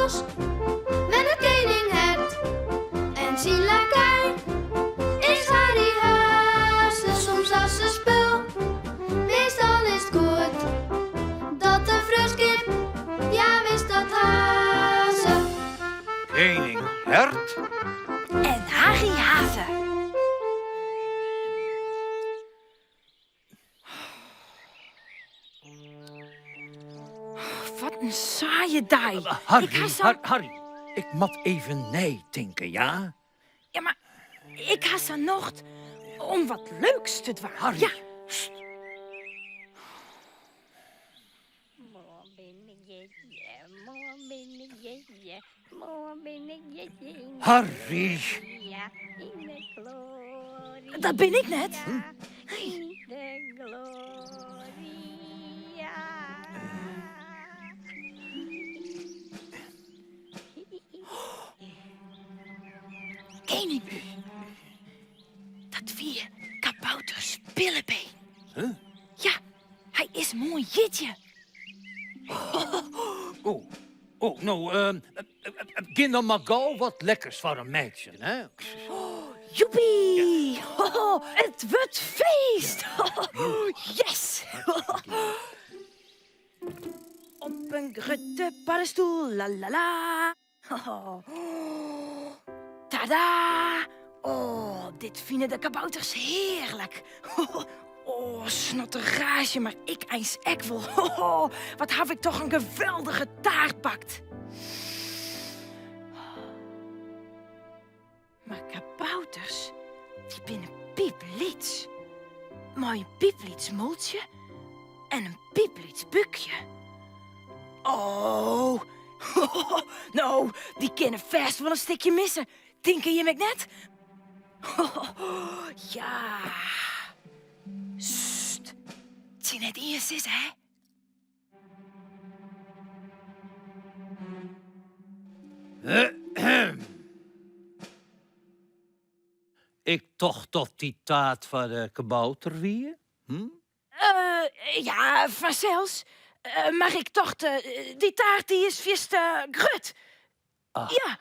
bos. Met het koninghert en zijn lakij is Harry Haase soms als een spul. Meestal is het goed dat de fruskip, ja wist dat Haase. Koninghert En Harry Haase. Wat een saaie dag. Harry, ik moet even nadenken, ja? Ja, maar ik ga ze nog om wat leuks te doen. Harry, Ja. sst. Harry, Ja, in de glorie. Dat ben ik net. In de gloria. Koning. Dat weer kabouter Spillebeen. Huh? Ja, hij is mooi jitje. Nou, gin dan maar gauw wat lekkers voor een meisje, hè? Joepie! Oh, het wordt feest! Yes! Op een grote paddenstoel, la la la. Tada! Oh, dit vinden de kabouters heerlijk. Oh, snotterage, maar ik eens ek wel. Wat heb ik toch een geweldige taart bakt. Maar kabouters, die binnen pieplits. Mooi pieplits moltje en een pieplits bukje. Oh, nou, die kunnen vast wel een stukje missen. Denken je me net? Ja. Sst. Het zie net eerst is, hè? Ik toch tot die taart van de kabouter weer? Ja, vanzelfs. Mag ik toch die taart die is vist grut. Ja.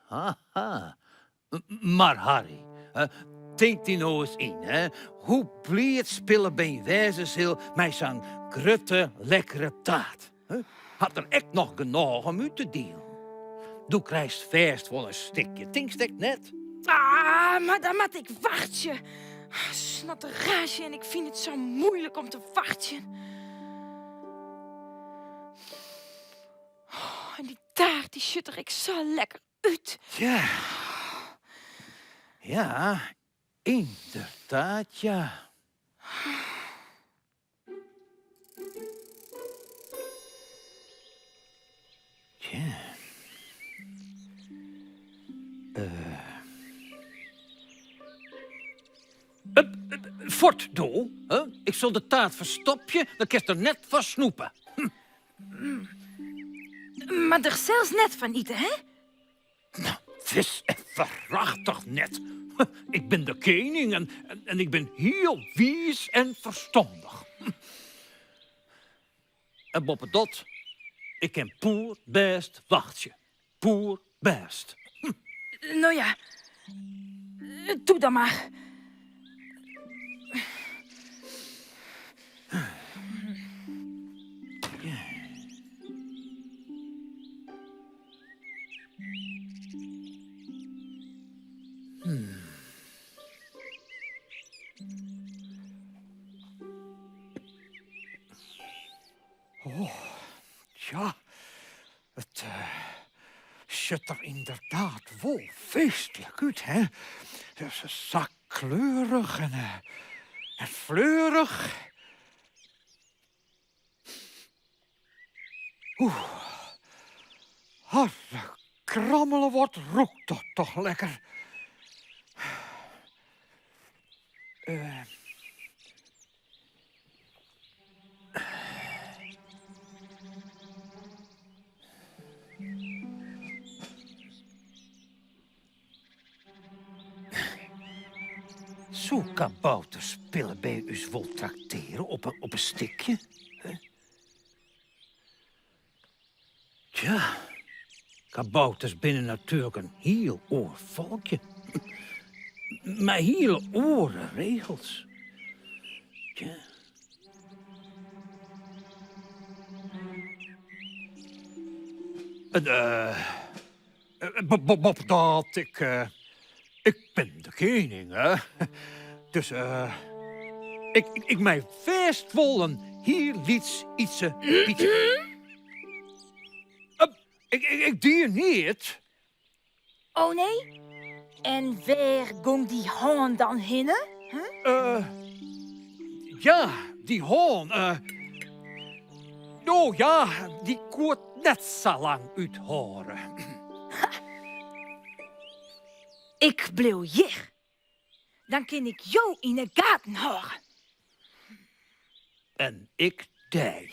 Haha. Maar Harry, denk die nou eens in, hè? Hoe blij het Spillebeen wezen zal met zo'n grutte, lekkere taart. Hè? Had er echt nog genoeg om u te delen. Du krijgt vast wel een stukje, tinkstek net. Ah, maar dan moet ik wachten. Snotterage en ik vind het zo moeilijk om te wachten. Oh, en die taart die schutter ik zo lekker uit. Ja, inderdaad, ja. Tja. Fort, doel. Ik zal de taart verstopje, dan kan je er net van snoepen. Maar er zelfs net van eten, hè? Nou, vis en verachtig net. Ik ben de koning en ik ben heel wijs en verstandig. En boppendot, ik ken poer best wachtje. Poer best. Nou ja, doe dan maar. Ja, het ziet er inderdaad wel feestelijk uit, hè? Het is zakkleurig en fleurig. Harde krammelen wordt roekt dat toch lekker. Zo kabouters pillen bij u wel trakteren op een stikje. Tja, Kabouters binnen natuurlijk een heel oor volkje. Maar hele oren regels. Tja. Bob dat, ik ben de koning, hè. Dus, ik mij vast wel een heel ietsje bieden. Ik die niet. Oh nee? En waar ging die haan dan heen? Ja, die hoorn, oh ja, die kon net zo lang uithoren. Ik bleef hier. Dan kan ik jou in de gaten houden. En ik die.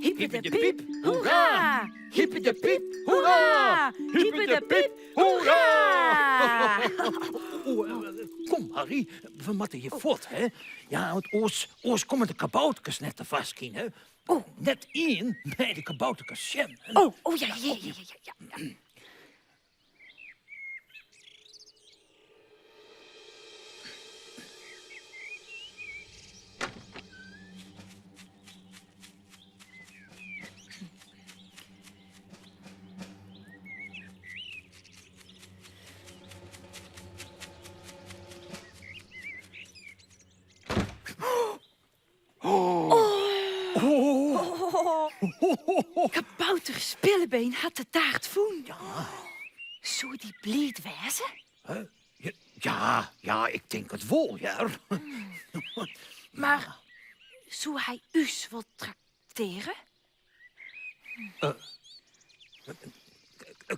Hippe de piep, hoera! Hippe de piep, hoera! Hippe de piep, hoera! Kom, Harry, we moeten hier voort, hè? Ja, want oors komen de kabouters net te vastkien, hè? Oh, net in bij de kabouterkes Sjem. Oh ja. Kabouter Spillebeen had de taart voen. Ja. Zou die blied wezen? Ja, ik denk het wel, ja. Maar zou hij us wil trakteren?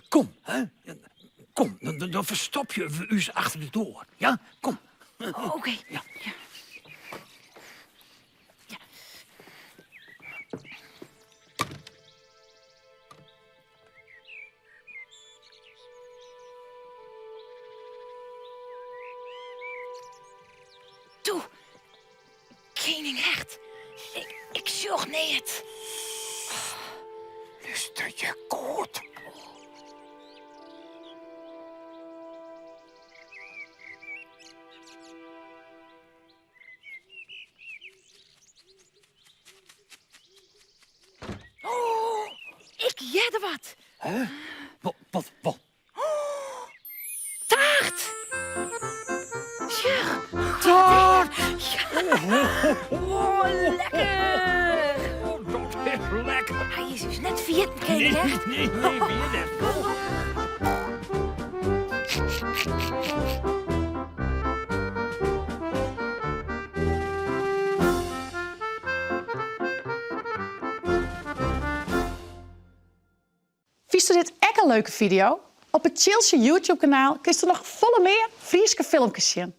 Kom, hè? Kom, dan verstop je u achter de deur. Ja, kom. Oké. Ja. Toe, koning Hert. Ik zorg niet. Luister je goed. Oh, ik jedde wat. Hè? Wat? Taart. Ja. Taart! Oh, lekker. Oh, dat is lekker. Hij is dus net 14, koning Hert. Nee, weer net. Vist u dit echt een leuke video? Op het Chilsje YouTube kanaal kun je nog volle meer Frieske filmpjes zien.